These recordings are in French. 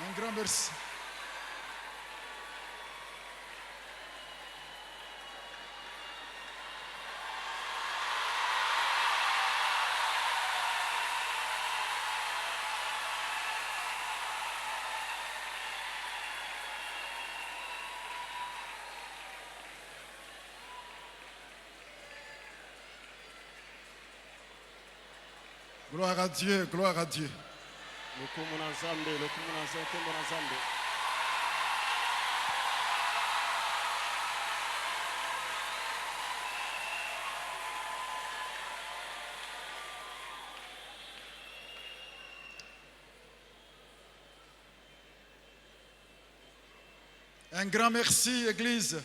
Un grand merci. Gloire à Dieu, gloire à Dieu. Un grand merci, Église.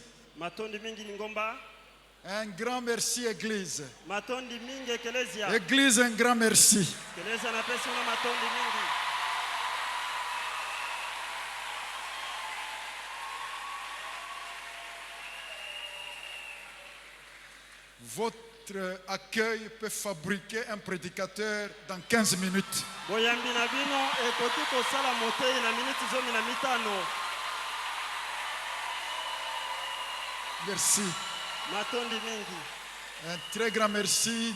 Un grand merci, Église. Église, un grand merci. Votre accueil peut fabriquer un prédicateur dans 15 minutes. Merci. Un très grand merci.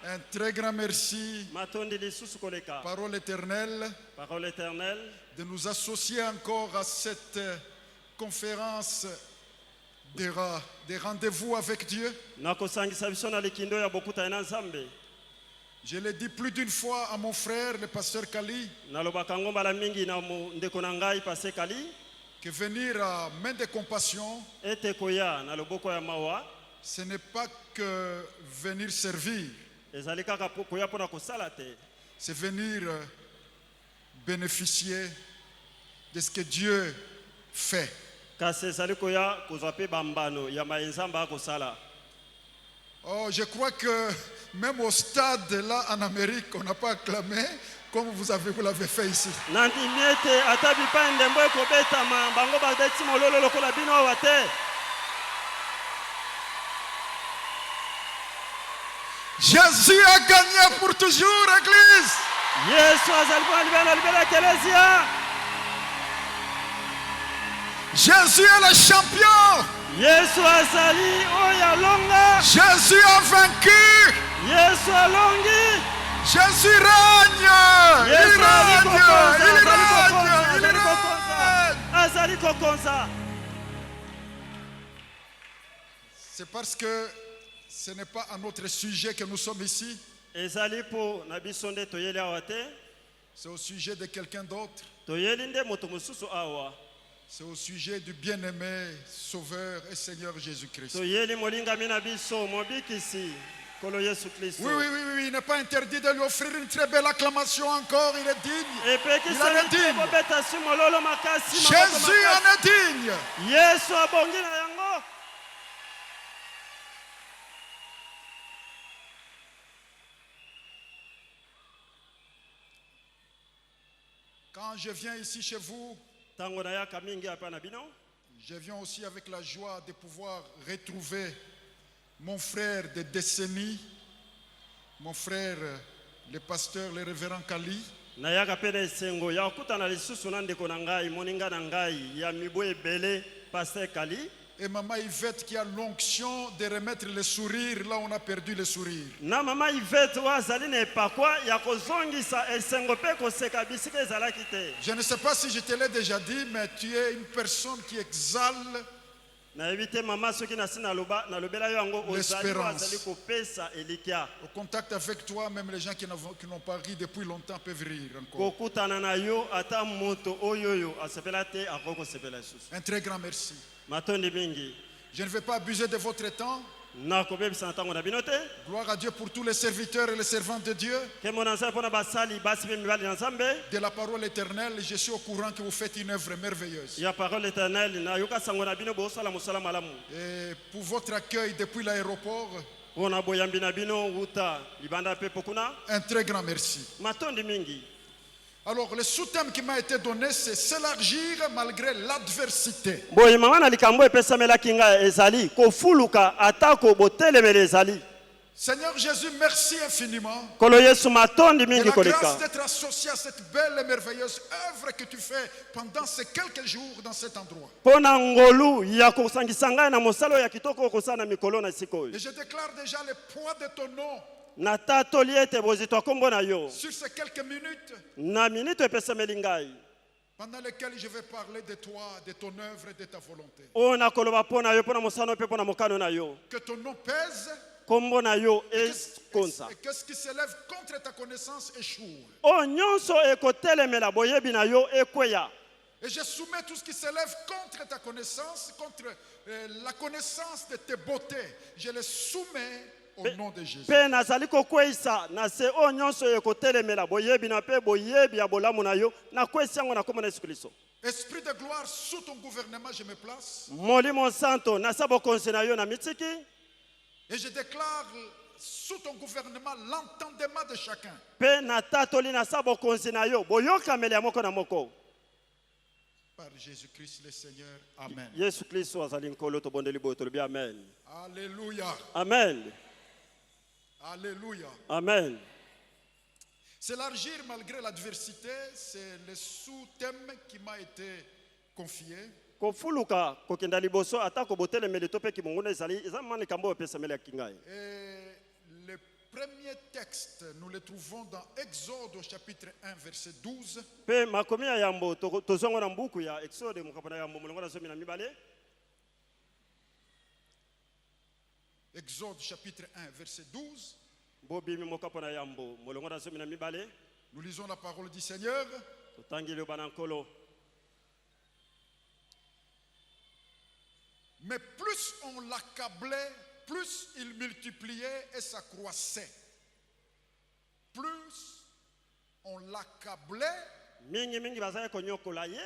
Un très grand merci. Parole éternelle. De nous associer encore à cette conférence des rendez-vous avec Dieu. Je l'ai dit plus d'une fois à mon frère, le pasteur Kali, que venir à main de compassion, ce n'est pas que venir servir, c'est venir bénéficier de ce que Dieu fait. Oh, je crois que même au stade là en Amérique, on n'a pas acclamé comme vous l'avez fait ici. Jésus a gagné pour toujours, Église. Jésus est le champion. Jésus a vaincu. Jésus règne. Il règne. C'est parce que ce n'est pas à notre sujet que nous sommes ici. C'est au sujet de quelqu'un d'autre. C'est au sujet du bien-aimé Sauveur et Seigneur Jésus-Christ. Oui, il n'est pas interdit de lui offrir une très belle acclamation encore. Il est digne. Il en est digne. Jésus en est digne. Quand je viens ici chez vous, je viens aussi avec la joie de pouvoir retrouver mon frère de décennies, mon frère, le pasteur, le révérend Kali. Et maman Yvette qui a l'onction de remettre le sourire là où on a perdu le sourire. Je ne sais pas si je te l'ai déjà dit, mais tu es une personne qui exhale l'espérance. Au contact avec toi, même les gens qui n'ont pas ri depuis longtemps peuvent rire encore. Un très grand merci. Je ne vais pas abuser de votre temps. Gloire à Dieu pour tous les serviteurs et les servantes de Dieu. De la parole éternelle, je suis au courant que vous faites une œuvre merveilleuse. Et pour votre accueil depuis l'aéroport, un très grand merci. Alors, le sous-thème qui m'a été donné, c'est s'élargir malgré l'adversité. Seigneur Jésus, merci infiniment. Kolo Yesu matondi Et mingi la koleka. grâce d'être associé à cette belle et merveilleuse œuvre que tu fais pendant ces quelques jours dans cet endroit. Pona ngolu ya kusangisa ngai na mosalo ya kitoko kosana mikolo na sikoyo. Et je déclare déjà le poids de ton nom Na tatoli ete bozito kombo na yo. sur ces quelques minutes Na minute epesameli ngai. pendant lesquelles je vais parler de toi, de ton œuvre et de ta volonté. Ona koloba pona yo pona mosano pe pona mokano na yo. Que ton nom pèse Kombo na yo et konza. que ce qui s'élève contre ta connaissance échoue. O nyonso ekotelemela boyebi na yo ekweya. Et je soumets tout ce qui s'élève contre ta connaissance, contre la connaissance de tes beautés. Je les soumets au nom de Jésus. Pe nazali kokweisa na se o nyonso ekotelemela boyebi na pe boyebi ya bolamu na yo na kwesi yango na kombo na Yesu Kristo. Esprit de gloire, sous ton gouvernement, je me place. Molimo santo na sabo konse na yo na mitiki. Et je déclare sous ton gouvernement l'entendement de chacun. Pe na tatoli na sabo konse na yo boyokameli ya moko na moko. Par Jésus-Christ le Seigneur. Amen. Yesu Kristo azali nkolo tobondeli boyo tolobi amen. Alléluia. Amen. Alléluia. Amen. S'élargir malgré l'adversité, c'est le sous-thème qui m'a été confié. Kofuluka kokenda liboso atako botelemeli to pe kimonguna ezali ezamani kambo epesameli ya kingai. Et le premier texte, nous le trouvons dans Exode au chapitre 1, verset 12. Pe makomi ya yambo tozongo na mbuku ya Exode mukapona yambo mulongo na 12. Exode chapitre 1, verset 12. Bobi mukapona yambo mulongo na 12. Nous lisons la parole du Seigneur. Totangile banankolo. Mais plus on l'accablait, plus il multipliait et s'accroissait. Plus on l'accablait, Mingi bazaya konyokola ye.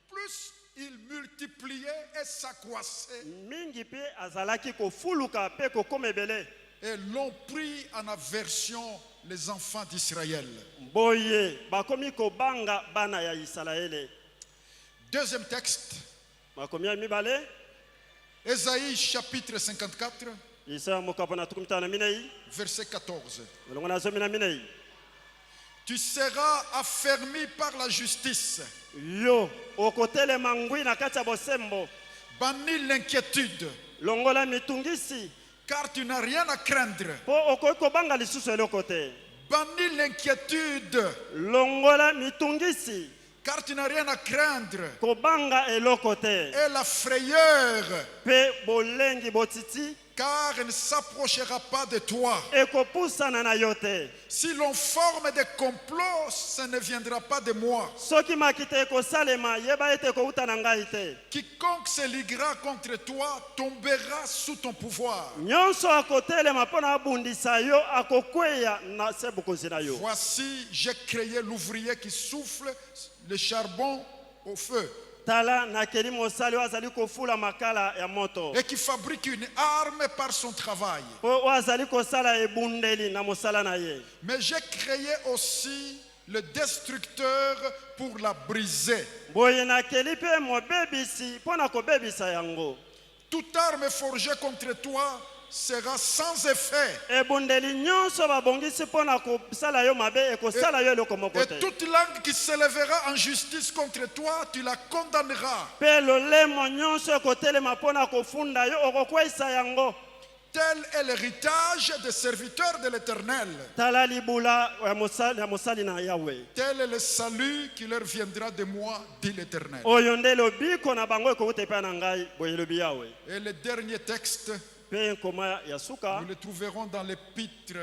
plus il multipliait et s'accroissait. Mingi pe azalaki kofuluka pe kokomebele. Et l'ont pris en aversion les enfants d'Israël. Boye bakomi kobanga bana ya Israele. Deuxième texte, Makomi ya mibale. Ésaïe chapitre 54, Isa mukapona tukumtana minei. verset 14. Mulongo na 12. Tu seras affermi par la justice, Yo okotele mangwi na kati ya bosembo. banni l'inquiétude, Longola mitungisi. car tu n'as rien à craindre. Po okoki kobanga lisusu eloko te. Banni l'inquiétude, Longola mitungisi. car tu n'as rien à craindre. Kobanga eloko te. Et la frayeur, Pe bolengi botiti. car elle ne s'approchera pas de toi. Ekopusana na yo te. Si l'on forme des complots, ça ne viendra pas de moi. Soki makite ekosalema yeba ete kouta na ngai te. Quiconque se liguera contre toi tombera sous ton pouvoir. Nyonso akotelema mpona abundisa yo akokweya na se bokonzi na yo. Voici, j'ai créé l'ouvrier qui souffle le charbon au feu Tala nakeli mosali oyo azali kofula makala ya moto. et qui fabrique une arme par son travail. Po oyo azali kosala ebundeli na mosala na ye. Mais j'ai créé aussi le destructeur pour la briser. Boye nakeli pe mobebisi mpona kobebisa yango. Toute arme forgée contre toi sera sans effet. Ebundeli nyonso babongisi mpona kosala yo mabe ekosala yo eloko moko Et te. toute langue qui s'élèvera en justice contre toi, tu la condamneras. Pe lolemo nyonso ekotelema mpona kofunda yo okokweyisa yango. Tel est l'héritage des serviteurs de l'Éternel. Tala libula ya mosali na Yahweh. Tel est le salut qui leur viendra de moi, dit l'Éternel. Oyo nde lobiko na bango ekouta epai na ngai boye elobi Yahweh. Et le dernier texte, Pe nkoma ya suka nous le trouverons dans l'épître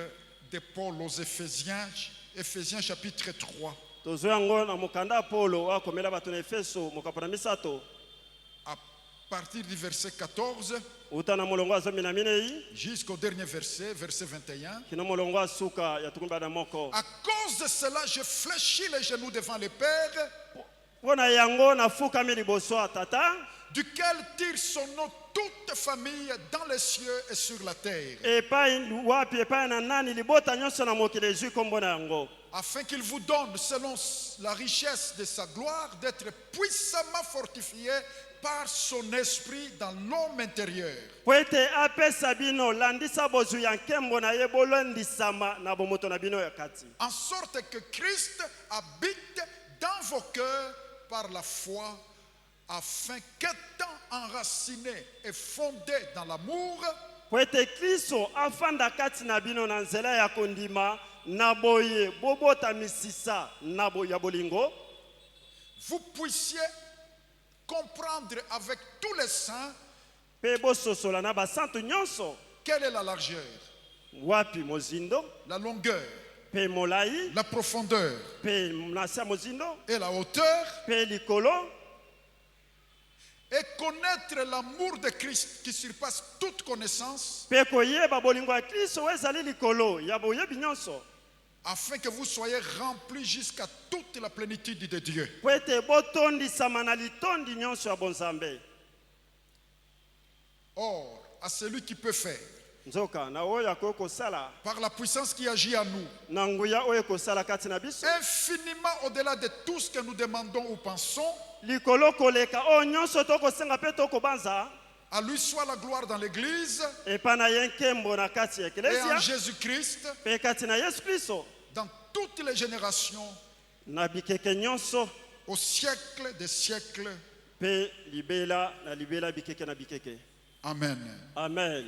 de Paul aux Éphésiens, Éphésiens chapitre 3, tozwa yango na mokanda Apolo akomela bato na Efeso mokapo na misato à partir du verset 14 uta na molongo ya 12 jusqu'au dernier verset, verset 21. kino molongo ya suka ya tukumi bana moko. À cause de cela, je fléchis les genoux devant le Père, Mpona yango nafukami liboso ya tata duquel tire son nom toute famille dans les cieux et sur la terre, epai wapi epai na nani libota nyonso na mokili ezwi kombo na yango, afin qu'il vous donne, selon la richesse de sa gloire, d'être puissamment fortifié par son esprit dans l'homme intérieur. po ete apesa bino landisa bozwi ya nkembo na ye bolondisama na bomoto na bino ya kati, En sorte que Christ habite dans vos cœurs par la foi, afin qu'étant enraciné et fondé dans l'amour, po ete kristo afanda kati na bino na nzela ya kondima na boye bobota misisa na ya bolingo, vous puissiez comprendre avec tous les saints pe bososola na basantu nyonso quelle est la largeur, wapi mozindo, la longueur, pe molai, la profondeur pe nasi ya mozindo, et la hauteur, pe likolo, et connaître l'amour de Christ qui surpasse toute connaissance, pe koyeba bolingo ya kristo oyo ezali likolo ya boyebi nyonso, afin que vous soyez remplis jusqu'à toute la plénitude de Dieu. po ete botondisama na litondi nyonso ya bonzambe. Or, à celui qui peut faire, Nzoka na oyo akoki kosala par la puissance qui agit en nous, na nguya oyo ekosala kati na biso, infiniment au-delà de tout ce que nous demandons ou pensons, likolo koleka oyo nyonso tokosenga mpe tokobanza, à lui soit la gloire dans l'Église epa na ye nkembo na kati ya et en eklesia Jésus-Christ, mpe kati na yesu kristo dans toutes les générations, na bikeke nyonso au siècle des siècles. mpe libela na libela, bikeke na bikeke. Amen. Amen.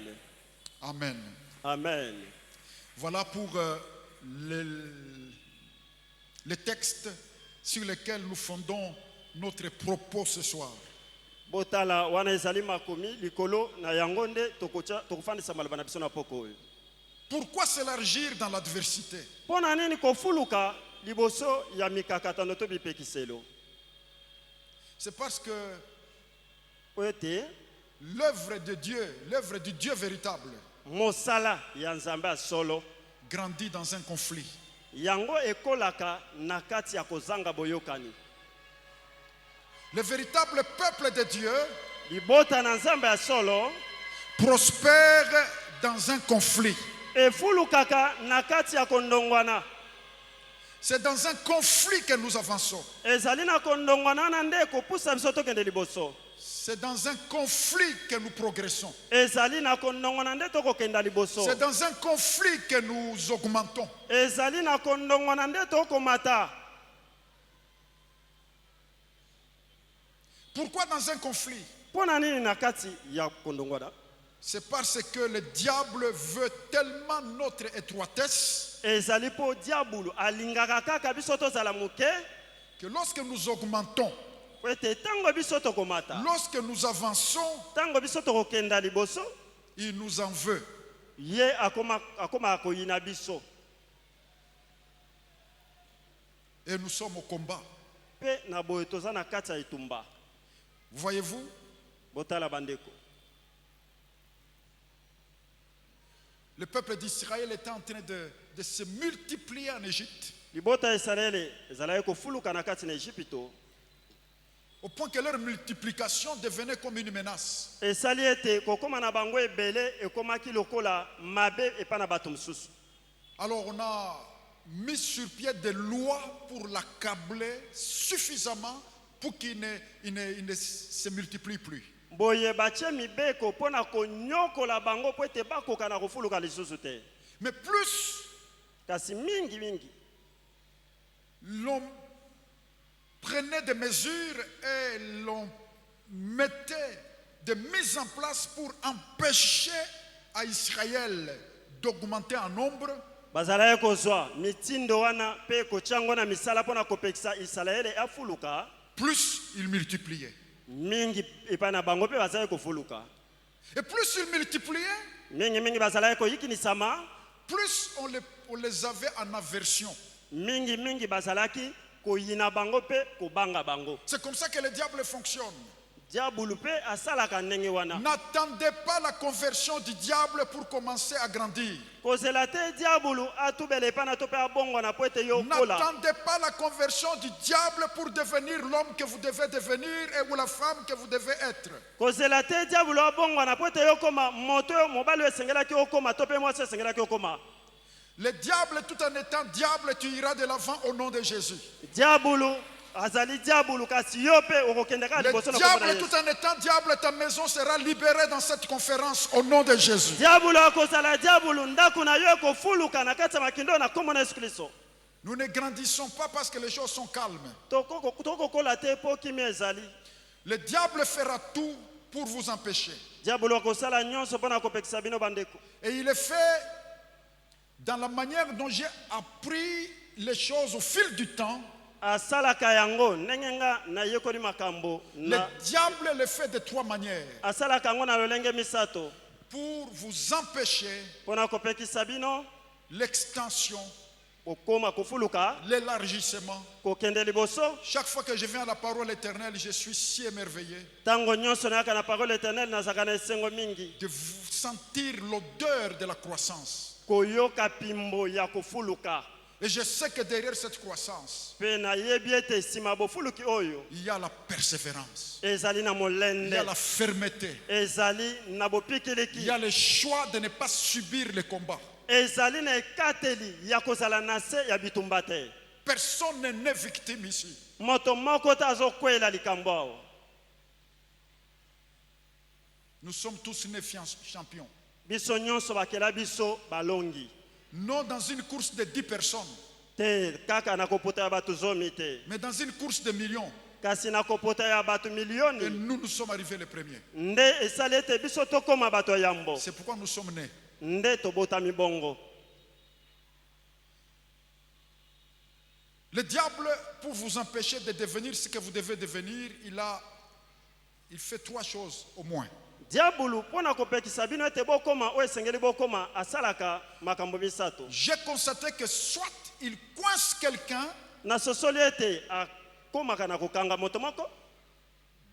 Amen. Amen. Voilà pour les textes sur lesquels nous fondons notre propos ce soir. Botala wana ezali makomi likolo na yango nde tokofandisa maloba na biso na poko oyo. Pourquoi s'élargir dans l'adversité? Mpo na nini kofuluka liboso ya mikakatano to bipekiselo? C'est parce que Po ete l'œuvre de Dieu, l'œuvre du Dieu véritable, mosala ya nzambe ya solo grandit dans un conflit. yango ekolaka na kati ya kozanga boyokani. Le véritable peuple de Dieu Libota na nzambe ya solo prospère dans un conflit. efulukaka na kati ya kondongwana. C'est dans un conflit que nous avançons. Ezali na kondongwana na nde ekopusa biso tokende liboso. C'est dans un conflit que nous progressons. Ezali na kondongwana nde tokokenda liboso. C'est dans un conflit que nous augmentons. Ezali na kondongwana nde tokomata. Pourquoi dans un conflit? Mpo na nini na kati ya kondongwana? C'est parce que le diable veut tellement notre étroitesse Ezali po diabulu alingaka kaka biso tozala moke, que lorsque nous augmentons, po ete ntango biso tokomata, lorsque nous avançons, ntango biso tokokenda liboso, il nous en veut. ye akoma akoyina biso. Et nous sommes au combat. Pe na boye toza na kati ya etumba. Voyez-vous, Botala bandeko. le peuple d'Israël était en train de se multiplier en Égypte, Libota ya Israele ezalaki kofuluka na kati na Ejipito, au point que leur multiplication devenait comme une menace. esali ete kokoma na bango ebele ekomaki lokola mabe epa na bato mosusu. Alors on a mis sur pied des lois pour l'accabler suffisamment pour qu'il ne se multiplie plus. Boye batie mibeko mpo na konyokola bango po ete bakoka na kofuluka lisusu te. Mais plus Kasi mingi l'on prenait des mesures et l'on mettait des mises en place pour empêcher à Israël d'augmenter en nombre, bazalaki kozwa mitindo wana mpe kotyango na misala mpo na kopekisa Israele afuluka, plus il multipliait. mingi epai na bango mpe bazalaki kofuluka. Et plus il multipliait, Mingi bazalaki koyikinisama, plus on les avait en aversion. mingi bazalaki koyina bango mpe kobanga bango. C'est comme ça que le diable fonctionne. Diabulu mpe asalaka ndenge wana. N'attendez pas la conversion du diable pour commencer à grandir. Kozela te diabulu atubela epai na to mpe abongwana po ete yo kola. N'attendez pas la conversion du diable pour devenir l'homme que vous devez devenir ou la femme que vous devez être. Kozela te diabulu abongwana po ete yo koma moto yo mobali oyo esengelaki okoma to mpe mwasi esengelaki okoma. Le diable, tout en étant diable, tu iras de l'avant au nom de Jésus. Diabulu azali diabolo kasi yo pe okokendeka liboso Le na diable, komona tout en étant diable, ta maison sera libérée dans cette conférence au nom de Jésus. diabolo akozala diabolo ndako na yo ekofuluka na kati ya makindo na kombo na Yesu Kristo. Nous ne grandissons pas parce que les choses sont calmes. tokokola te po kimia ezali. Le diable fera tout pour vous empêcher. diabolo akosala nyonso mpo na kopekisa bino bandeko. Et il est fait dans la manière dont j'ai appris les choses au fil du temps. asalaka yango ndenge nga nayekoli makambo Le diable le fait de 3 manières. asalaka yango na lolenge misato Pour vous empêcher mpo na kopekisa bino l'extension, kokoma kofuluka l'élargissement. kokende liboso. Chaque fois que je viens à la parole éternelle, je suis si émerveillé ntango nyonso nayaka na parole éternelle nazalaka na esengo mingi de vous sentir l'odeur de la croissance. koyoka pimbo ya kofuluka. Et je sais que derrière cette croissance, mpe nayebi ete nsima bofuluki oyo il y a la persévérance, ezali na il y molende, a la fermeté, ezali na il bopikiliki, y a le choix de ne pas subir le combat. ezali na ekateli ya kozala na se ya bitumba te. Personne n'est victime ici. moto moko te azokwela likambo awa. Nous sommes tous nés champions. biso nyonso bakela biso balongi Non dans une course de 10 personnes, te kaka na kopota ya bato zomi te, mais dans une course de millions. kasi na kopota ya bato Et milioni nous sommes arrivés les premiers. nde esali ete biso tokoma bato ya yambo, C'est pourquoi nous sommes nés. nde tobotami bongo. Le diable, pour vous empêcher de devenir ce que vous devez devenir, il fait 3 choses au moins. diabolo mpo na kopekisa bino ete bokoma oyo esengeli bokoma asalaka makambo misato. J'ai constaté que soit il coince quelqu'un nasosoli ete akomaka na kokanga moto moko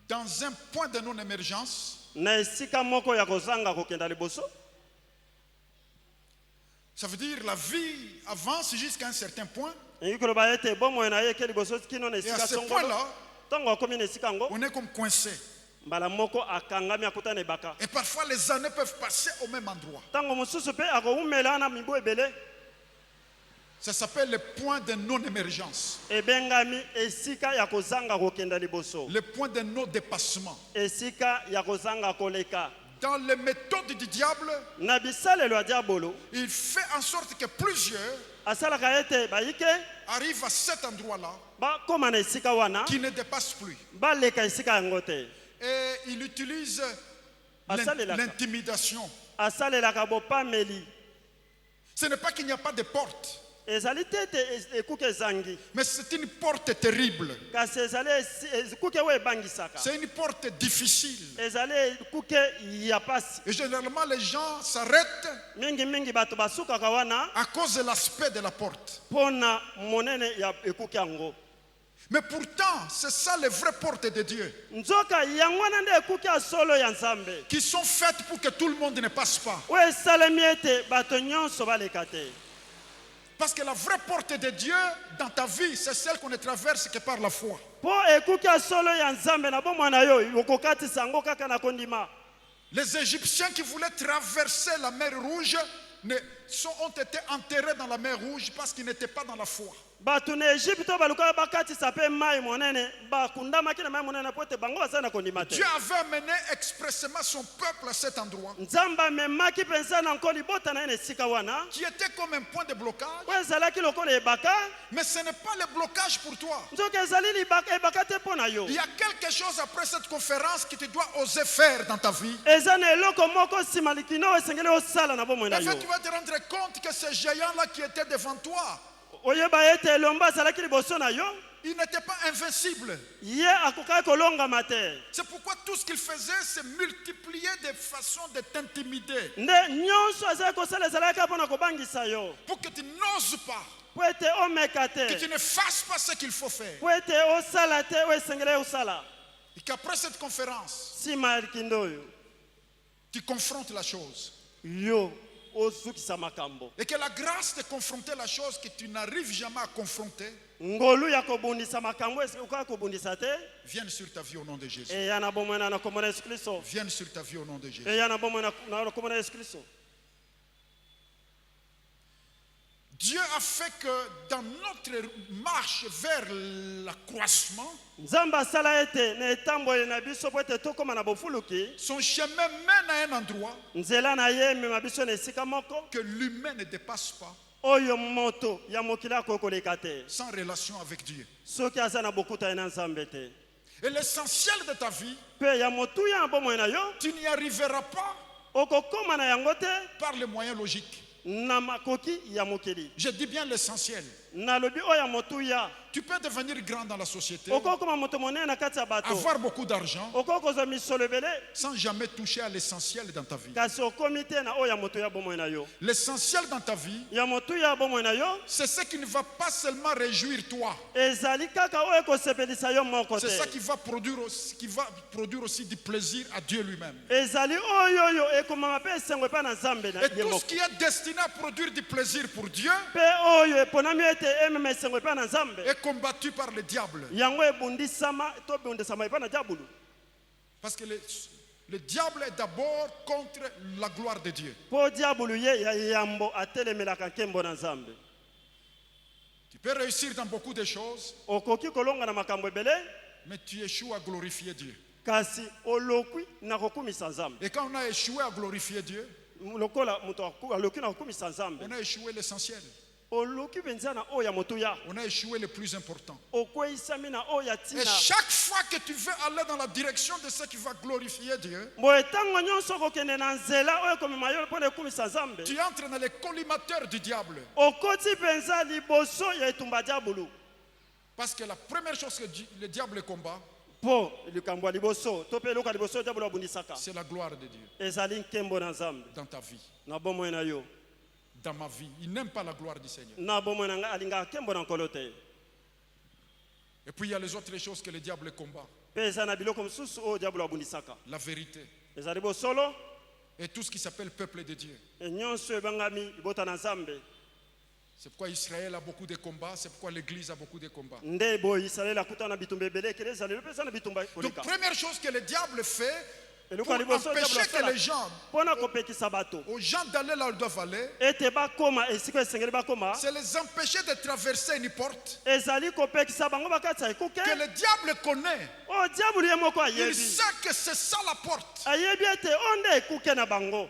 dans un point de non-émergence. na esika moko ya kozanga kokenda liboso. Ça veut dire la vie avance jusqu'à un certain point. elingi koloba ete bomoi na ye eke liboso kino na Et à esika ce songolo. point-là, ntango akomi na esika yango on est comme coincé. mbala moko akangami akuta na ebaka. Et parfois les années peuvent passer au même endroit. ntango mosusu mpe akoumela na mibu ebele. Ça s'appelle le point de non-émergence. ebengami esika ya kozanga kokenda liboso, Le point de non-dépassement. esika ya kozanga koleka. Dans les méthodes du diable, na bisalelo ya diabolo il fait en sorte que plusieurs asalaka ete bayike arrivent à cet endroit-là bakóma na esika wana qui ne dépasse plus. baleka esika yango te. Et il utilise Asalelaka. l'intimidation. asalelaka bopameli. Ce n'est pas qu'il n'y a pas de porte, ezali te ete ekuke ezangi, mais c'est une porte terrible. kasi ezali ekuke oyo ebangisaka, C'est une porte difficile. ezali ekuke ya pasi. Et généralement, les gens s'arrêtent mingimingi bato basukaka wana à cause de l'aspect de la porte. mpo na monene ya ekuke yango. Mais pourtant, c'est ça les vraies portes de Dieu, nzoka yango wana nde ekuke ya solo ya nzambe qui sont faites pour que tout le monde ne passe pas. oyo esalemi ete bato nyonso baleka te. Parce que la vraie porte de Dieu dans ta vie, c'est celle qu'on ne traverse que par la foi. mpo ekuke ya solo ya nzambe na bomoi na yo okokatisa yango kaka na kondima. Les Égyptiens qui voulaient traverser la mer Rouge ont été enterrés dans la mer Rouge parce qu'ils n'étaient pas dans la foi. bato na Egypte balukaka bakatisa mpe mai monene bakundamaki na mai monene po ete bango bazali na kondima te. Dieu avait amené expressément son peuple à cet endroit, nzambe amemaki mpenza na nko libota na ye na esika wana qui était comme un point de blocage. oyo ezalaki lokola ebaka. Mais ce n'est pas le blocage pour toi. nzoka ezali ebaka te mpo na yo. Il y a quelque chose après cette conférence que tu dois oser faire dans ta vie. eza na eloko moko nsima likino oyo esengeli osala na bomoi na En yo. fait, tu vas te rendre compte que ce géant-là qui était devant toi, oyeba ete elombo azalaki liboso na yo il n'était pas invincible. ye akokaki kolongama te. C'est pourquoi tout ce qu'il faisait, c'est multiplier des façons de t'intimider. nde nyonso azali kosala ezalaki mpo na kobangisa yo Pour que tu n'oses pas, po ete omeka que te, tu ne fasses pas ce qu'il faut faire. po ete osala te oyo esengeli osala. Et qu'après cette conférence, nsima ya likindo oyo tu confrontes la chose. yo ozukisa makambo. Et que la grâce de confronter la chose que tu n'arrives jamais à confronter ngolu ya kobundisa makambo okaka kobundisa te vienne sur ta vie au nom de Jésus. eya na bomoi na kombo na Yesu Kristo. Vienne sur ta vie au nom de Jésus. eya na bomoi na kombo na Yesu Kristo. Dieu a fait que dans notre marche vers l'accroissement, nzambe asala ete na etamboli na biso po ete tokóma na bofuluki son chemin mène à un endroit nzela na ye emema biso na esika moko que l'humain ne dépasse pas oyo moto ya mokili akoki koleka te sans relation avec Dieu. soki aza na bokutani na nzambe te. Et l'essentiel de ta vie, mpe ya motuya na bomoi na yo tu n'y arriveras pas okokóma na yango te par les moyens logiques. na makoki ya mokili. Je dis bien l'essentiel. nalobi oyo ya motuya Tu peux devenir grand dans la société, okokóma moto monene na kati ya bato avoir beaucoup d'argent, okoki kozwa misolo ebele sans jamais toucher à l'essentiel dans ta vie. kasi okómi te na oyo ya moto ya bomoi na yo. L'essentiel dans ta vie, ya motu ya bomoi na yo c'est ce qui ne va pas seulement réjouir toi, ezali kaka oyo ekosepelisa yo moko c'est ça te qui va produire aussi du plaisir à Dieu lui-même. ezali oyo oyo ekomama mpe esengo epai na nzambe na Et ye tout moko ce qui est destiné à produire du plaisir pour Dieu mpe oyo eponami ete emema esengo epai na nzambe est combattu par le diable. yango ebundisama to ebundisama epai na diabulu Parce que le diable est d'abord contre la gloire de Dieu. mpo diabulu ye ya yambo atelemelaka nkembo na nzambe. Tu peux réussir dans beaucoup de choses, okoki kolonga na makambo ebele mais tu échoues à glorifier Dieu. kasi olokwi na kokumisa nzambe. Et quand on a échoué à glorifier Dieu, lokola moto aloki na kokumisa nzambe on a échoué l'essentiel. oloki mpenza na oyo ya motuya On a échoué le plus important. okweyisami na oyo ya Et ntina. chaque fois que tu veux aller dans la direction de ce qui va glorifier Dieu, boye ntango nyonso okokende na nzela oyo ekomema yo mpo na ekumisa nzambe tu entres dans les collimateurs du diable. okoti mpenza liboso ya etumba diabulu. Parce que la première chose que le diable combat, mpo likambo ya liboso to mpe eloko ya liboso diabulu abundisaka c'est la gloire de Dieu ezali nkembo na nzambe dans ta vie, na bomoi na yo. dans ma vie. Il n'aime pas la gloire du Seigneur. na bomoi na ngai alingaka nkembo na nkolo te. Et puis il y a les autres choses que le diable combat. mpe eza na biloko mosusu oyo diabulu abundisaka La vérité ezali bosolo et tout ce qui s'appelle peuple de Dieu. nyonso ebangami libota na nzambe. C'est pourquoi Israël a beaucoup de combats, c'est pourquoi l'Église a beaucoup de combats. nde boye isalaeli akutana na bitumba ebele ekele ezalelo mpe eza na bitumba Donc koleka. première chose que le diable fait eloko pour ya liboso diabulu empêcher que asala les gens, mpo na kopekisa bato aux gens d'aller là où ils doivent aller, ete bakóma esika esengeli bakóma c'est les empêcher de traverser une porte ezali kopekisa bango bakati ya ekuke que le diable connaît. oyo diabulu ye moko Il ayebi sait que c'est ça la porte ayebi ete oyo nde ekuke na bango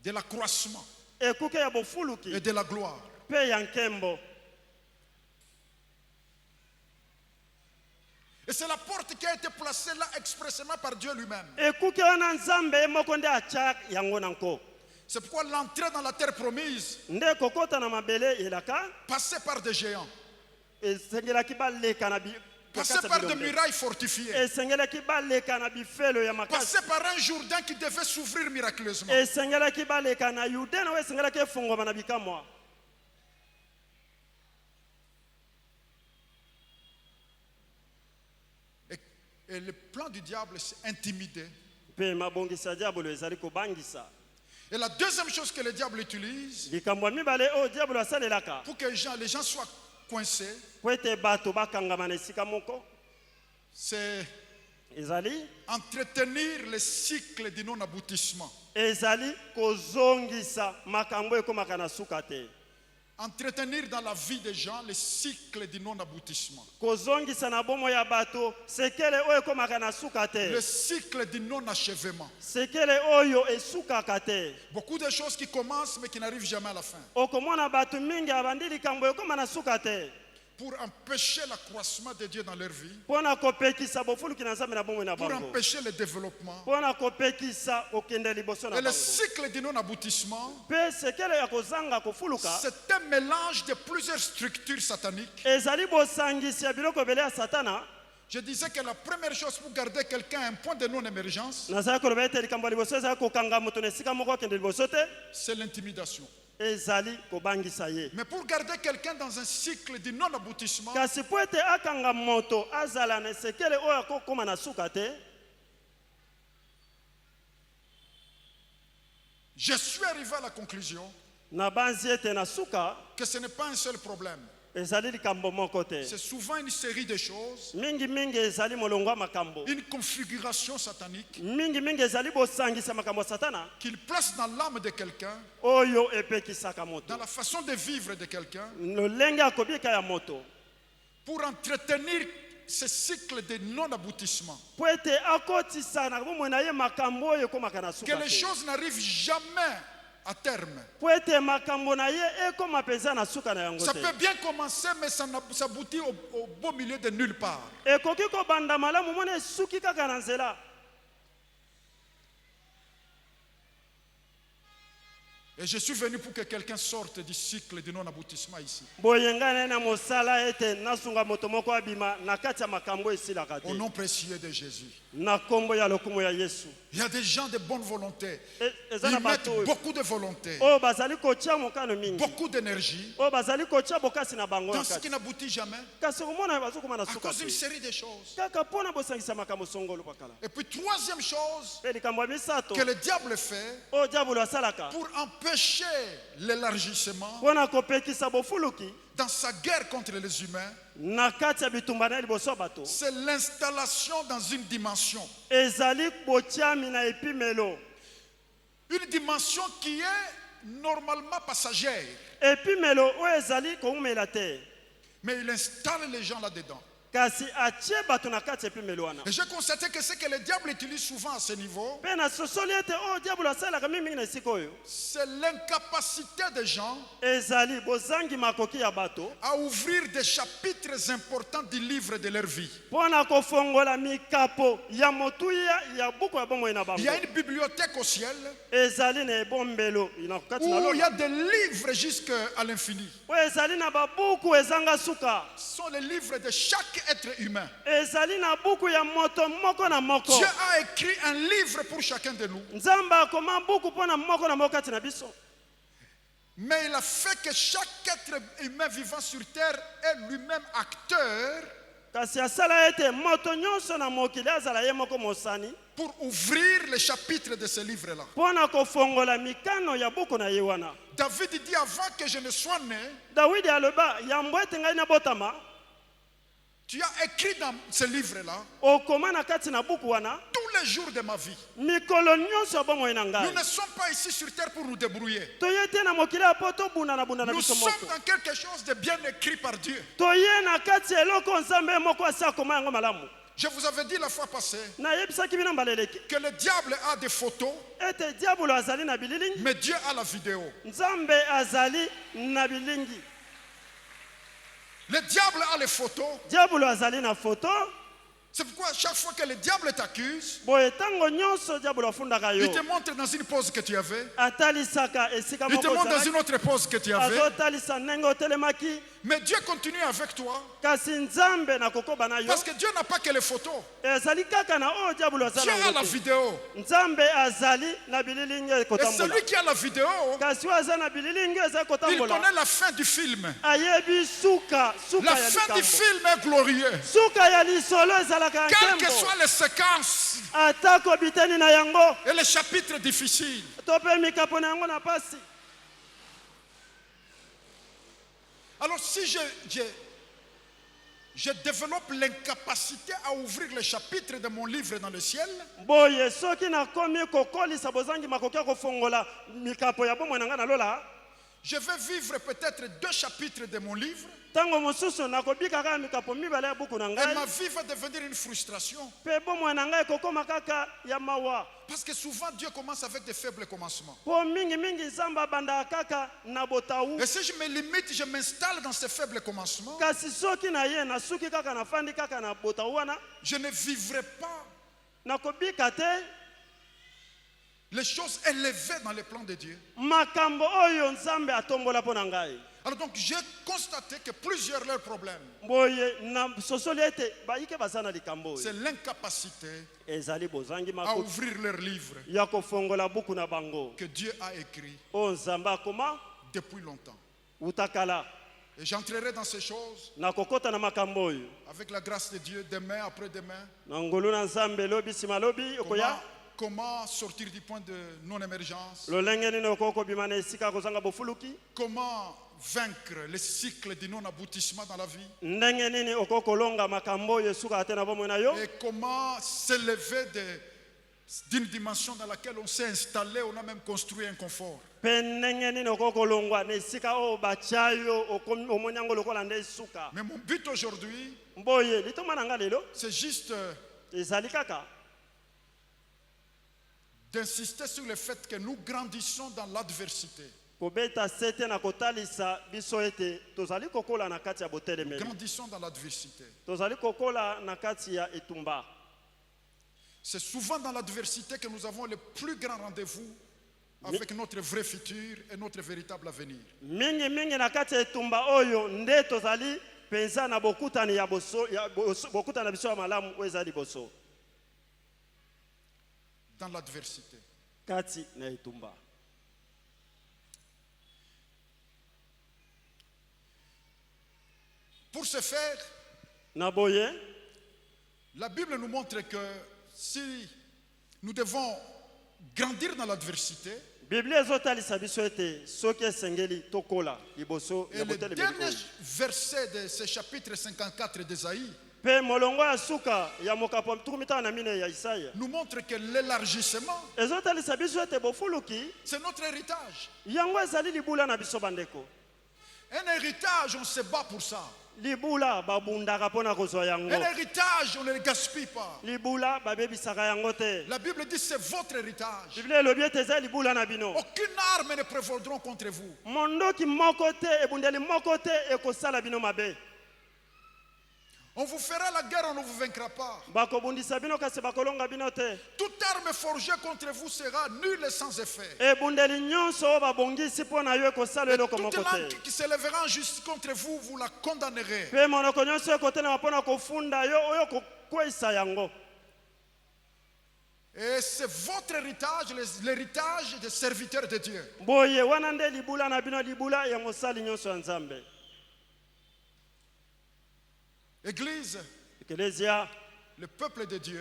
de l'accroissement ekuke ya bofuluki et de la gloire. mpe ya nkembo. Et c'est la porte qui a été placée là expressément par Dieu lui-même. ekuke wana nzambe ye moko nde atya yango na nko. C'est pourquoi l'entrée dans la terre promise nde kokota na mabele elaka passait par des géants, esengelaki baleka na passait par des murailles fortifiées, esengelaki baleka na bifelo ya makasi passait par un Jourdain qui devait s'ouvrir miraculeusement. esengelaki baleka na yudena oyo esengelaki efungwama na bikamwa. Et le plan du diable, c'est intimider. mpe mabongisi ya diabolo ezali kobangisa. Et la deuxième chose que le diable utilise likambo ya mibale oyo diabolo asalelaka pour que les gens soient coincés, po ete bato bakangama na esika moko c'est ezali entretenir le cycle du non-aboutissement. ezali kozongisa makambo ekomaka na suka te. Entretenir dans la vie des gens le cycle du non-aboutissement. kozongisa na bomo ya bato sekele oyo ekomaka na suka te. Le cycle du non-achèvement. sekele oyo esukaka te. Beaucoup de choses qui commencent mais qui n'arrivent jamais à la fin. okomona bato mingi abandi likambo ekoma na suka te. Pour empêcher l'accroissement de Dieu dans leur vie. mpo na kopekisa bofuluki na nzambe na bomoi na Pour bango. empêcher le développement. mpo na kopekisa kokende liboso na Et le bango. cycle du non-aboutissement, mpe sekele ya kozanga kofuluka c'est un mélange de plusieurs structures sataniques. ezali bosangisi ya biloko ebele ya satana. Je disais que la première chose pour garder quelqu'un à un point de non-émergence, nazali koloba ete likambo ya liboso ezali kokanga moto na esika moko akende liboso te. c'est l'intimidation. ezali kobangisa ye. Mais pour garder quelqu'un dans un cycle du non-aboutissement, kasi po ete akanga moto azala na esekele oyo akokóma na suka te. je suis arrivé à la conclusion na banzi ete na suka que ce n'est pas un seul problème. ezali likambo moko te. C'est souvent une série de choses, Mingi ezali molongwa makambo. une configuration satanique Mingi ezali bosangisa makambo ya satana qu'il place dans l'âme de quelqu'un, oyo epekisaka moto. dans la façon de vivre de quelqu'un, Lolenge akobika ya moto. pour entretenir ce cycle de non-aboutissement. Po ete akotisa na bomoi na ye makambo oyo ekomaka na Que suka les te. choses n'arrivent jamais à terme. Po ete makambo na ye ekoma mpenza na suka na yango Ça te. peut bien commencer, mais ça aboutit au beau milieu de nulle part. Ekoki kobanda malamu mona esuki kaka na nzela. Et je suis venu pour que quelqu'un sorte du cycle de non-aboutissement ici. Boyengana na mosala ete nasunga moto moko abima na kati ya makambo esilaka Au te. nom précieux de Jésus. Na kombo ya lokumu ya Yesu. Il y a des gens de bonne volonté. Eza na Ils mettent bato oyo. beaucoup de volonté, Oyo bazali kotia mokano mingi. beaucoup d'énergie Oyo bazali kotia bokasi na bango dans na ce qui kati. n'aboutit jamais Kasi komona bazokoma na à suka cause d'une te. série de choses. Kaka pona bosangisa makambo songolo pakala. Et puis troisième chose Pe likambo ya misato. que le diable fait Oyo diabolo asalaka. pour empêcher l'élargissement Pona kopekisa bofuluki. dans sa guerre contre les humains, Na kati ya bitumba na liboso ya bato. c'est l'installation dans une dimension. Ezali botiami na epimelo. Une dimension qui est normalement passagère. Epimelo oyo ezali koumela te. Mais il installe les gens là-dedans. Kasi atie bato na kati ya epimelo wana. Et j'ai constaté que ce que le diable utilise souvent à ce niveau, Pe na sosoli ete oyo diabolo asalaka mingi na esika oyo. c'est l'incapacité des gens Ezali bozangi makoki ya bato. à ouvrir des chapitres importants du livre de leur vie. Pona kofongola mikapo ya motuya ya buku ya bomoi na Il y a bango. une bibliothèque au ciel Ezali na ebombelo na kati na où il y a lola. des livres jusqu'à l'infini. Oyo ezali na babuku ezanga suka. Ce sont les livres de chaque être humain. Ezali na buku ya moto moko na moko. Dieu a écrit un livre pour chacun de nous. Nzambe akoma buku pona moko na moko kati na biso. Mais il a fait que chaque être humain vivant sur terre est lui-même acteur Kasi asala ete moto nyonso na mokili azala ye moko mosani. pour ouvrir les chapitres de ce livre-là. Pona kofongola mikano ya buku na ye wana. David dit avant que je ne sois né, Dawidi aloba yambo ete ngai na botama. tu as écrit dans ce livre-là Okoma na kati na buku wana. tous les jours de ma vie. Mikolo nyonso ya bomoi na Nous ngai. ne sommes pas ici sur terre pour nous débrouiller. Toye te na mokili ya poto bunda na Nous biso sommes moko. dans quelque chose de bien écrit par Dieu. Toye na kati ya eloko nzambe moko asi akoma yango malamu. Je vous avais dit la fois passée Nayebisaki bino mbaleleki que le diable a des photos, ete diabolo azali na bililingi, mais Dieu a la vidéo. nzambe azali na bilingi. Le diable a les photos. Diabolo azali na foto. C'est pourquoi chaque fois que le diable t'accuse, Boye tango nyonso diabolo afundaka yo. il te montre dans une pose que tu avais. Atalisaka esika Il te moko montre dans ozalaki. une autre pose que tu avais. Azotalisa ndenge otelemaki. Mais Dieu continue avec toi. Kasi nzambe na kokoba na yo. Parce que Dieu n'a pas que les photos. Ezali kaka na oyo diabolo Dieu azali a la nango te. vidéo. Nzambe azali na bililingi Et kotambola. celui qui a la vidéo, Kasi oyo aza na bililingi ezali il kotambola. connaît la fin du film. Ayebi suka La ya fin du likambo. film est glorieux. Suka ya lisolo ezalaka Quelles que nkembo. soient les séquences Atako biteni na yango. et les chapitres difficiles, To mpe mikapo na yango na pasi. alors si je développe l'incapacité à ouvrir les chapitres de mon livre dans le ciel, Boye soki nakomi kokolisa bozangi makoki ya kofongola mikapo ya bomoi na ngai na lola. je vais vivre peut-être 2 chapitres de mon livre Tango mosusu nakobika kaka mikapo mibale ya buku na et ngai. ma vie va devenir une frustration. Pe bomoi na ngai kokoma kaka ya mawa. Parce que souvent Dieu commence avec des faibles commencements. Po mingi nzambe abandaka kaka na botawu. Et si je me limite, je m'installe dans ces faibles commencements, Kasi soki na ye nasuki kaka nafandi kaka na botawu wana. je ne vivrai pas Nakobika te les choses élevées dans les plans de Dieu. makambo oyo nzambe atombola mpo na ngai. Alors donc j'ai constaté que plusieurs leurs problèmes, Boye na sosoli ete bayike baza na likambo oyo. c'est l'incapacité Ezali bozangi à makoki ouvrir leurs livres ya kofongola buku na bango. que Dieu a écrit Oyo nzambe akoma depuis longtemps. utakala. Et j'entrerai dans ces choses Na kokota na makambo oyo. avec la grâce de Dieu demain, après-demain. Na ngolu na nzambe lobi nsima lobi okoya. Comment sortir du point de non-émergence? Lolenge nini okoko bima na esika kozanga bofuluki. Comment vaincre les cycles du non-aboutissement dans la vie? ndenge nini okokolonga makambo oyo esuka ate na bomoi na yo? Et comment s'élever d'une dimension dans laquelle on s'est installé, on a même construit un confort? Mpe ndenge nini okokolongwa na esika oyo batya yo omoni yango lokola nde esuka? Mais mon but aujourd'hui, Boye litoma na nga lelo c'est juste ezali kaka d'insister sur le fait que nous grandissons dans l'adversité. kobeta sete na kotalisa biso ete tozali kokola na kati ya botelemeli, Grandissons dans l'adversité. tozali kokola na kati ya etumba. C'est souvent dans l'adversité que nous avons le plus grand rendez-vous avec notre vrai futur et notre véritable avenir. mingi na kati ya etumba oyo nde tozali penza na bokutani ya bokutani na biso ya malamu oyo ezali boso Dans l'adversité. kati na etumba. Pour ce faire, Na boye la Bible nous montre que si nous devons grandir dans l'adversité, Biblia ezotalisa biso ete soki esengeli tokola liboso et ya le botelemeli dernier oyo. verset de ce chapitre 54 d'Ésaïe Mpe molongo ya suka ya mokapo tuku mitano na mine ya Isaya nous montre que l'élargissement, ezotalisa biso ete bofuluki c'est notre héritage. yango ezali libula na biso bandeko. Un héritage, on se bat pour ça. Libula babundaka mpona kozwa yango. Un héritage, on ne le gaspille pas. Libula babebisaka yango te. La Bible dit c'est votre héritage. Biblia elobi ete eza libula na bino. Aucune arme ne prévaudront contre vous. Mondoki moko te ebundeli moko te ekosala bino mabe. On vous fera la guerre, on ne vous vaincra pas. Bakobundisa bino kasi bakolonga bino te. Toute arme forgée contre vous sera nulle et sans effet. Ebundeli nyonso oyo babongisi mpona yo ekosala eloko Toute moko te. langue qui s'élèvera en justice contre vous, vous la condamnerez. Mpe monoko nyonso ekotelema mpona kofunda yo oyo kokweyisa yango. Et c'est votre héritage, l'héritage des serviteurs de Dieu. Boye wana nde libula na bino, libula ya mosali nyonso ya Nzambe. Église, Eklezia, le peuple de Dieu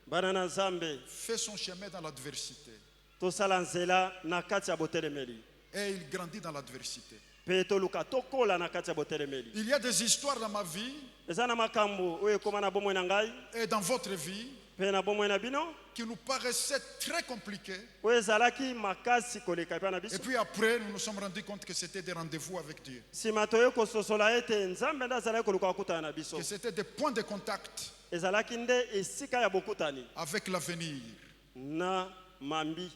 bana na Nzambe, fait son chemin dans l'adversité. tosala nzela na kati ya botelemeli. Et il grandit dans l'adversité. Mpe toluka tokola na kati ya botelemeli. Il y a des histoires dans ma vie Eza na makambo oyo ekoma na bomoi na ngai et dans votre vie mpe na bomoi na bino qui nous paraissaient très compliquées. oyo ezalaki makasi koleka epai na Et biso. puis après, nous nous sommes rendus compte que c'était des rendez-vous avec Dieu. Nsima toye kososola ete Nzambe nde azalaki koluka kokutana na biso. Que c'était des points de contact Ezalaki nde esika ya bokutani avec l'avenir. na mambi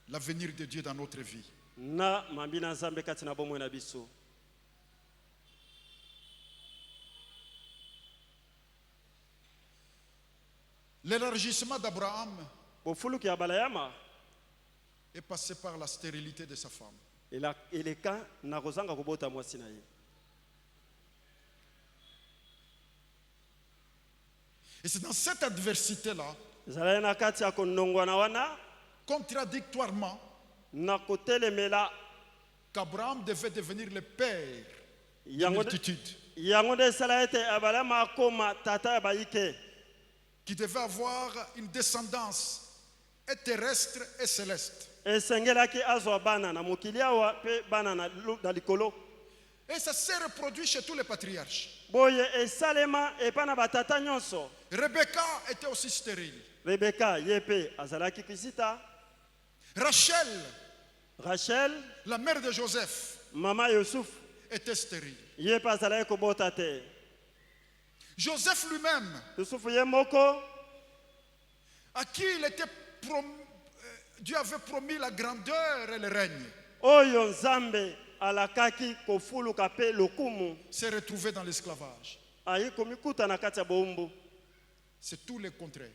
L'avenir de Dieu dans notre vie. na mambi na Nzambe kati na bomoi na biso. L'élargissement d'Abraham Bofuluki ya balayama est passé par la stérilité de sa femme. eleka na kozanga kobota mwasi na ye. Et c'est dans cette adversité-là, Ezalaki na kati ya konongwana wana contradictoirement, na kotelemela qu'Abraham devait devenir le père de yango multitude, yango nde esala ete abalama akoma tata ya bayike qui devait avoir une descendance et terrestre et céleste. esengelaki azwa bana na mokili awa mpe bana na likolo. Et ça s'est reproduit chez tous les patriarches. Boye esalema epai na batata nyonso. Rebecca était aussi stérile. Rebeka ye mpe azalaki kisita. Rachel, la mère de Joseph, mama Yosuf, était stérile. ye mpe azalaki kobota te. Joseph lui-même, Yusufu ye moko à qui Dieu avait promis la grandeur et le règne, oyo Nzambe alakaki kofuluka mpe lokumu s'est retrouvé dans l'esclavage. ayi komikuta na kati ya bowumbu. C'est tout le contraire.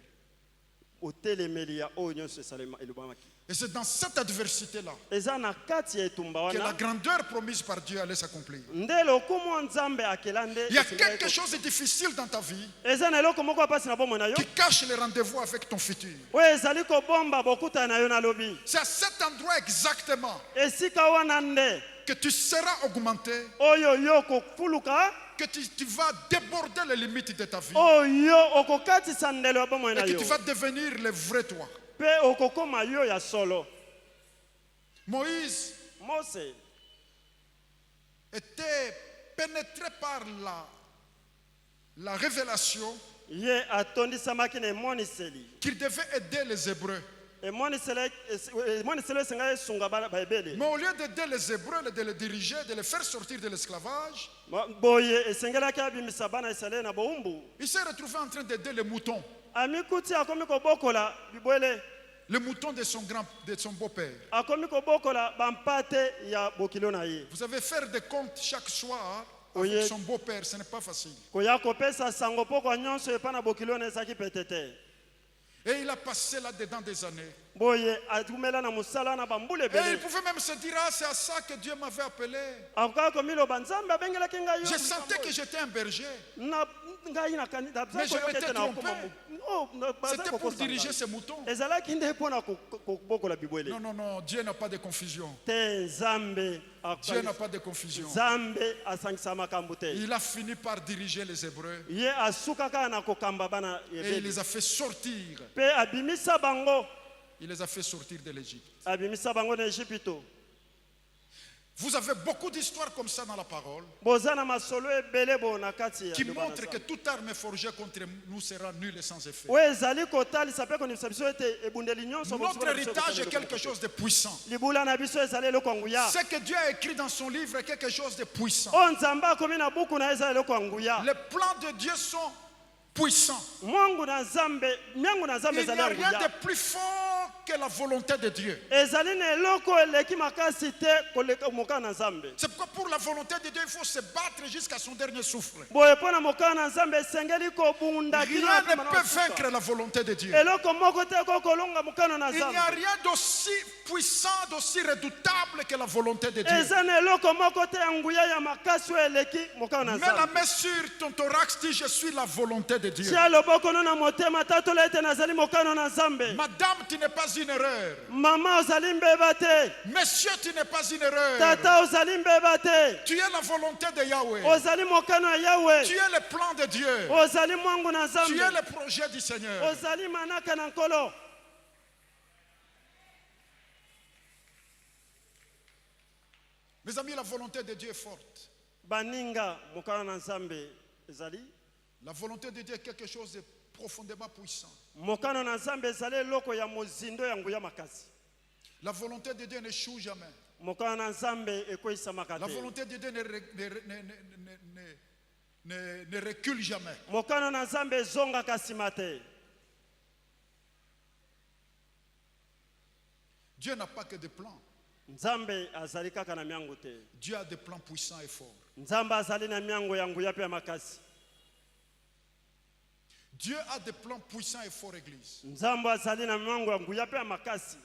Otelemeli ya oyo nyonso elobamaki. Et c'est dans cette adversité-là Eza na kati ya etumba que la wana grandeur promise par Dieu allait s'accomplir. nde lokumu wa Nzambe akela nde Il y a quelque chose de difficile dans ta vie eza na eloko moko apasi na bomoi na yo qui cache les rendez-vous avec ton futur. oyo ezali kobomba bokutana na yo na lobi. C'est à cet endroit exactement Esika wana nde que tu seras augmenté, oyo yo kofuluka, que tu vas déborder les limites de ta vie oyo okokatisa ndelo ya bomoi et na que yo tu vas devenir le vrai toi. mpe okokoma yo ya solo. Moïse Mose pénétré par la révélation ye atondisamaki na emoniseli qu'il devait aider les Hébreux. emoniseli esenga esunga baebele Mais au lieu d'aider les Hébreux, de les diriger, de les faire sortir de l'esclavage, boye esengelaki abimisa bana Israele na bowumbu il s'est retrouvé en train d'aider les moutons. amikuti akomi kobokola bibwele Le mouton de son beau-père. akomi kobokola bampate ya bokilo na ye Vous avez faire des comptes chaque soir avec son beau-père, ce n'est pas facile. koya kopesa sango poko nyonso epa na bokilo na ezaki petete Et il a passé là-dedans des années. boye atumela na musala na bambule Et il ebele pouvait même se dire, ah, c'est à ça que Dieu m'avait appelé. akoka komiloba nzambe abengelaki ngai Je sentais que j'étais un berger. ngai na kanisa Mais je m'étais trompé. C'était pour diriger ces moutons. ezalaki nde mpona kobokola bibwele Non, non, non, Dieu n'a pas de confusion. te nzambe Dieu n'a pas de confusion. nzambe asangisa makambo te Il a fini par diriger les Hébreux. ye asuka kaka na kokamba bana Et il ebele les a fait sortir. mpe abimisa bango Il les a fait sortir de l'Égypte. abimisa bango na Ejipito. Vous avez beaucoup d'histoires comme ça dans la parole boza na masolo ebele bo na kati ya qui Liloba na montrent Nzambe. que toute arme forgée contre nous sera nulle et sans effet. oyo ezali kotalisa mpe kondimisa biso ete ebundeli nyonso Notre héritage est quelque chose de puissant. libula na biso ezali eloko ya nguya Ce que Dieu a écrit dans son livre est quelque chose de puissant. oyo nzambe akomi na buku na ye eza eloko ya nguya Les plans de Dieu sont puissants. mwangu na nzambe miangu na nzambe Il ezali n'y a ya rien de nguya plus fort que la volonté de Dieu. ezali na eloko eleki makasi te koleka mokana na nzambe C'est pourquoi pour la volonté de Dieu, il faut se battre jusqu'à son dernier souffle. boye mpo na mokana na nzambe esengeli kobunda kino na Rien ne pema na peut kosuka. vaincre la volonté de Dieu. eloko moko te kokolonga mokano na Il n'y a nzambe rien d'aussi puissant, d'aussi redoutable que la volonté de Dieu. eza na eloko moko te ya nguya ya makasi oyo eleki mokano na Mets la nzambe main sur ton thorax, dis je suis la volonté de Dieu. tia loboko no na motema tatola ete nazali mokano na nzambe Madame, tu n'es pas une erreur. mama ozali mbeba te Monsieur, tu n'es pas une erreur. tata ozali mbeba te Tu es la volonté de Yahweh. ozali mokano ya yawe Tu es le plan de Dieu. ozali mwangu na Tu es nzambe le projet du Seigneur. ozali manaka na nkolo Mes amis, la volonté de Dieu est forte. baninga mokano na nzambe ezali La volonté de Dieu est quelque chose de profondément puissant. mokano na nzambe ezali eloko ya mozindo ya nguya makasi La volonté de Dieu n'échoue jamais. mokano na nzambe ekweyisamaka La te volonté de Dieu ne recule jamais. mokano na nzambe ezongaka nsima te Dieu n'a pas que des plans. nzambe azali kaka na miango te Dieu a des plans puissants et forts. nzambe azali na miango ya nguya mpe ya makasi Dieu a des plans puissants et forts, Église. nzambe azali na miango ya nguya mpe ya makasi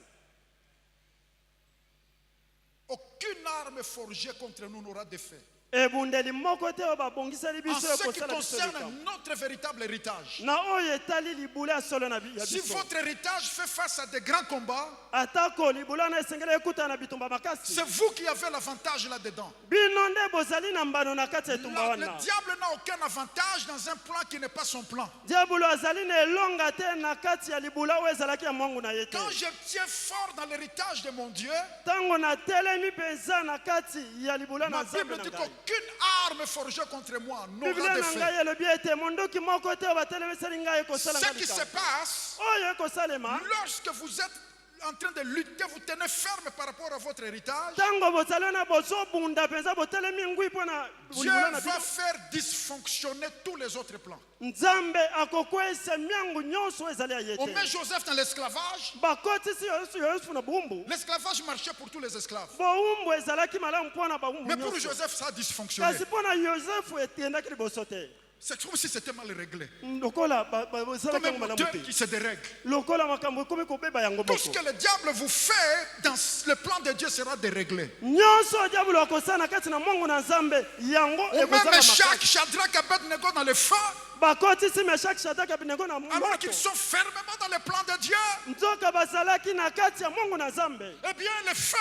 Aucune arme forgée contre nous n'aura d'effet. ebundeli moko te oyo babongiseli En biso ce qui ekosala biso likambo concerne notre véritable héritage, na oyo etali libula ya solo na ya si biso votre héritage fait face à de grands combats, atako libula na esengeli ekutana na bitumba makasi c'est vous qui avez l'avantage là-dedans. bino nde bozali na mbano na kati ya etumba Le wana diable n'a aucun avantage dans un plan qui n'est pas son plan. diabolo azali na elonga te na kati ya libula oyo ezalaki ya mwangu na ye te Quand je tiens fort dans l'héritage de mon Dieu, ntango natelemi mpenza na kati ya libula na ma nzambe Bible na dit ngai qu'aucune arme forgée contre moi n'aura biblia na d'effet. ngai elobi ete mondoki moko te oyo batelemiseli ngai ekosala Ce ngai qui se likambo passe, oyo ekosalema lorsque vous êtes en train de lutter, vous tenez ferme par rapport à votre héritage, ntango bozali wana bozobunda mpenza botelemi ngwi mpo na Dieu libula na va bino faire dysfonctionner tous les autres plans. nzambe akokweyisa miango nyonso ezali ya ye On te met Joseph dans l'esclavage. bakotisi yosefu na bowumbu L'esclavage marchait pour tous les esclaves. bowumbu ezalaki malamu mpo na bawumbu Mais pour nyonso Joseph, ça a dysfonctionné. kasi mpo na yosefu ekendaki liboso te C'est comme si c'était mal réglé. lokola Comme bosalaki un yango malamu moteur te qui se dérègle. lokola makambo ekomi kobeba yango Tout ce moko que le diable vous fait dans le plan de Dieu sera déréglé. nyonso diabolo akosala na kati na mwangu na nzambe yango On met ekozala Meshach, makasi Shadrach, Abednego dans le feu, bakotisi meshaki shadraki abinego na alors moto qu'ils sont fermement dans le plan de Dieu. nzoka bazalaki na kati ya mwangu na nzambe Eh bien, le feu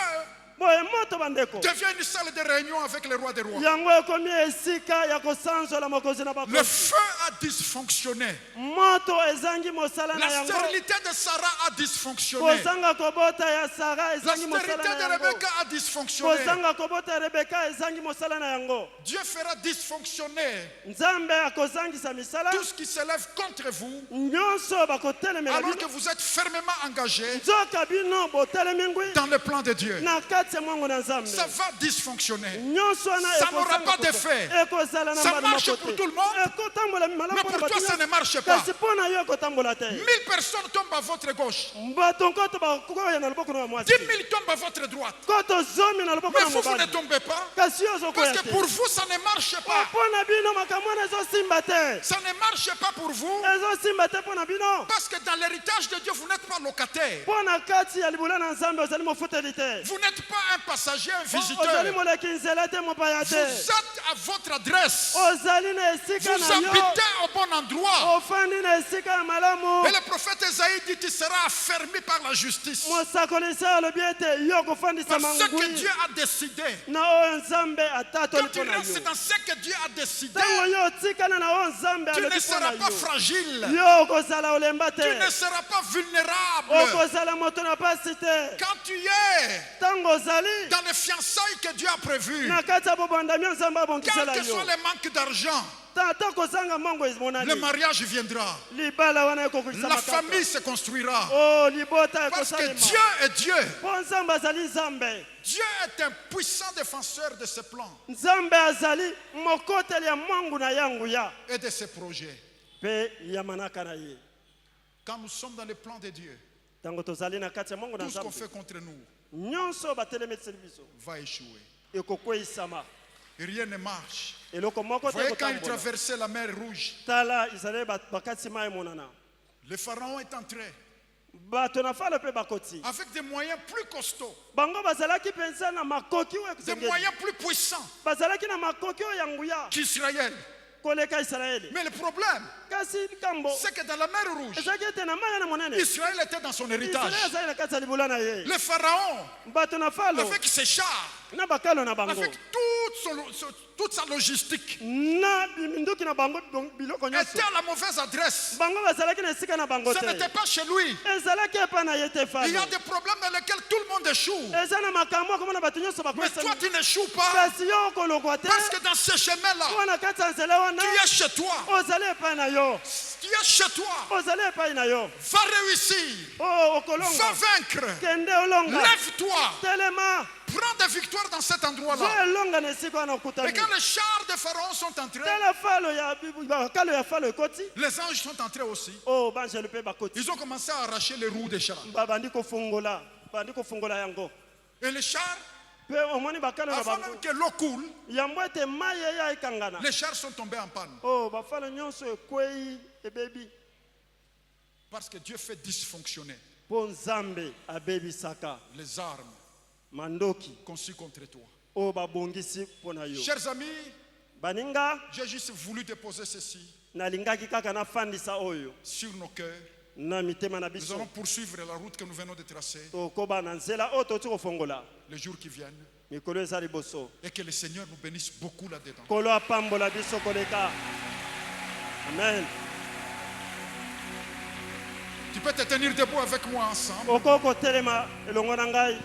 boye moto bandeko devient une salle de réunion avec le roi des rois. yango ekomi esika ya kosanzola mokonzi na Le bakonzi feu a dysfonctionné. moto ezangi mosala na La yango stérilité de Sarah a dysfonctionné. kozanga kobota ya Sara La ezangi mosala stérilité na de yango Rebecca a dysfonctionné. kozanga kobota ya Rebeka ezangi mosala na yango Dieu fera dysfonctionner nzambe akozangisa misala tout ce qui s'élève contre vous nyonso bakotelemela alors que bino vous êtes fermement engagés nzoka bino botelemi ngwi dans le plan de Dieu. na kati ya mwangu na nzambe Ça va dysfonctionner. nyonso wana Ça n'aura pas d'effet. ekozala na Ça mbala marche moko pour te. tout le monde. ekotambola Mais malamu pour toi, ça ne marche pas. kasi mpo na yo ekotambola te 1000 personnes tombent à votre gauche. bato nkoto bakoya na loboko na ya mwasi 10 000 tombent à votre droite. koto zomi na loboko Mais na vous, vous ne mobali tombez pas. kasi yo Parce ozokoya que te pour vous, ça ne marche pas. mpo na bino makambo wana ezosimba te Ça ne marche pas pour vous. ezosimba te mpo na bino Parce que dans l'héritage de Dieu, vous n'êtes pas locataire. mpo na kati ya libula na nzambe ozali mofuteli te Vous n'êtes pas un passager, un ozali visiteur. moleki nzela te mopaya Vous te êtes à votre adresse. ozali na esika Vous na yo habitez au bon endroit. ofandi na esika ya malamu Et le prophète Esaïe dit tu seras affermi par la justice. mosakolisi alobi ete yo kofandisa Parce que mangwi Dieu a décidé. na oyo nzambe atatoli Quand tu mpo na restes yo dans ce que Dieu a décidé, ntango yo otikana na oyo nzambe tu alobi ne mpo na seras pas yo fragile. yo okozala olemba Tu ne te seras pas vulnérable. okozala moto na pasi te Quand tu es ntango ozali dans les fiançailles que Dieu a prévues, na kati ya bobandami ya nzambe quel abongisela que soit yo le manque d'argent, tata kozanga mbango le emonani mariage viendra. libala wana ekokokisa La makaka famille se construira. o libota Parce que ekosalema Dieu est Dieu. mpo nzambe azali nzambe Dieu est un puissant défenseur de ses plans nzambe azali mokoteli ya mwangu na yangu ya et de ses projets. mpe ya manaka na ye Quand nous sommes dans les plans de Dieu, ntango tozali na kati ya mwangu na tout ce qu'on nzambe fait contre nous nyonso batelemiseli biso va échouer. ekokweyisama Rien ne marche. eloko moko Vous te voyez quand il ekotambola traversait la mer Rouge, tala izaleli bakati ma emonana le pharaon est entré bato na falo mpe bakoti avec des moyens plus costauds, bango bazalaki mpenza na makoki oyo des ekosengeli moyens plus puissants bazalaki na makoki oyo ya nguya qu'Israël. koleka israeli Mais le problème, kasi likambo c'est que dans la mer Rouge, ezalaki ete na mai na monene Israël était dans son héritage. israeli azali na kati ya libula na ye Le pharaon, bato na falo avec ses chars, na bakalo na bango avec toute sa logistique, na minduki na bango biloko était nyonso à la mauvaise adresse. bango bazalaki na esika na bango Ce te n'était pas chez lui. ezalaki epa na ye te Il y falo a des problèmes dans lesquels tout le monde échoue. eza na makambo akomona bato nyonso Mais toi, bakwesana tu n'échoues pas. kasi yo okolokwa te Parce que dans ce chemin-là, mpo na kati ya nzela wana tu es chez toi. ozali epai na yo Tu es chez toi. ozali epai na yo Va réussir. o Va okolonga vaincre. kende olonga Lève-toi. telema Prends des victoires dans cet zo endroit-là. elonga na esika wana Et okutani quand les chars de Pharaon sont entrés, tala falo ya bakalo ya falo ekoti les anges sont entrés aussi. o banjelu mpe bakoti Ils ont commencé à arracher les roues des chars. bandi kofungola yango Et les chars, mpe omoni bakalo na avant bango même que l'eau coule, yango ete mai eya ekangana les chars sont tombés en panne. o bafalo nyonso ekwei ebebi Parce que Dieu fait dysfonctionner mpo nzambe abebisaka les armes mandoki conçues contre toi. oyo babongisi mpo na yo Chers amis, baninga j'ai juste voulu déposer ceci nalingaki kaka nafandisa oyo sur nos cœurs. na mitema na Nous biso allons poursuivre la route que nous venons de tracer tokoba na nzela oyo toti kofongola les jours qui viennent. mikolo eza liboso Et que le Seigneur nous bénisse beaucoup là-dedans. kolo apambola biso koleka amen Tu peux te tenir debout avec moi ensemble. oko kotelema elongo na ngai